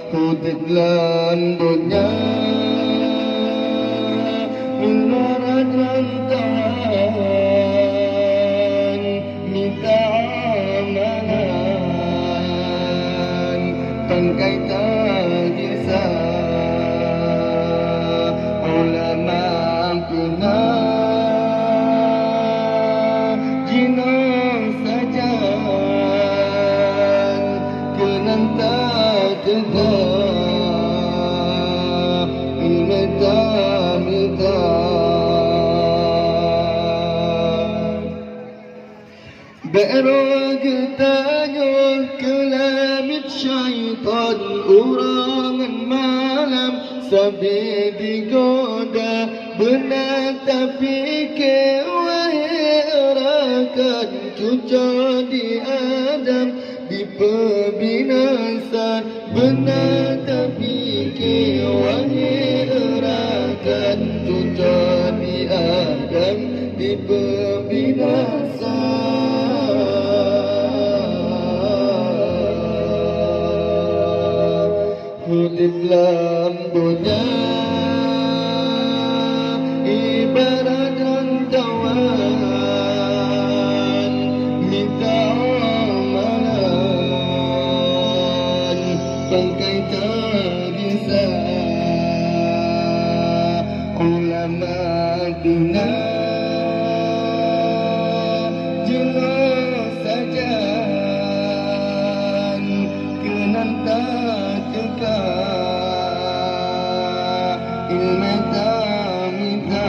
Hidup dalam dunia ibarat rantauan, minta amalan, tangkai tak bisa. Ulama kuna jinong saja kenanta tegak ilmeta-meta Berog tanya kelamit syaitan urangan malam sambil digoda benar tapi kewahirakan cuca di Adam di pembinasan benar tapi kewahirakan cuca di Adam di pembinasan. Hidup dalam dunia ibarat rantauan, minta amalan, bangkai tak bisa. Ulama dunia jelas saja kenanta ilmeta-meta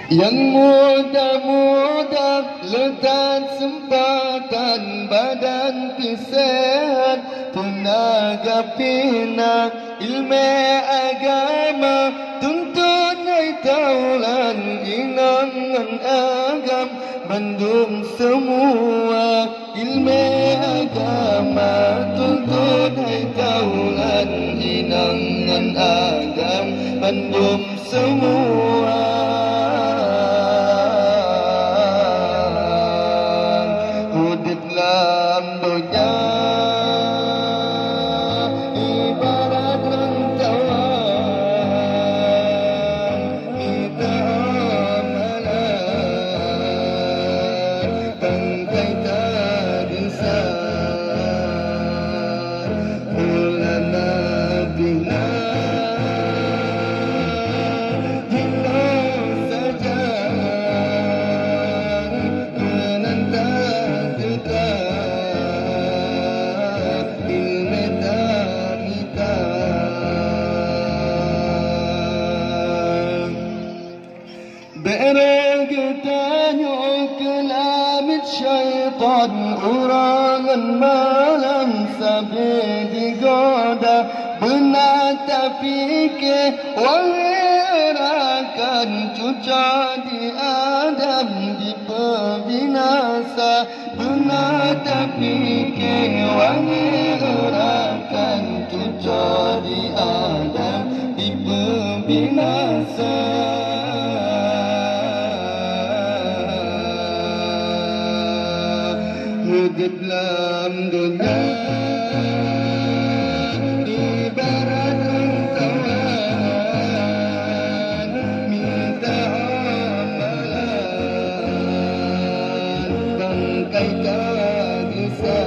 yang muda-muda letak sempatan badan kesehat tenaga pinak ilmu agama tuntut hai taulan inangan agam bandung semua ilmu agama tuntut hai taulan inangan agam bandung semua. Hidup dalam dunia ibarat rantauan, minta amalan, bangkai tak bisa. Ulama bina jelas saja menanta tegak ilmeta-meta berog tanya kelamit syaitan urangan malam sambil digoda benar tapi kewahirakan cuca di Adam di pembinasa benar tapi kewahirakan cuca di Adam di pembinasa. Hidup dalam dunia ibarat rantauan, minta amalan, bangkai tak bisa.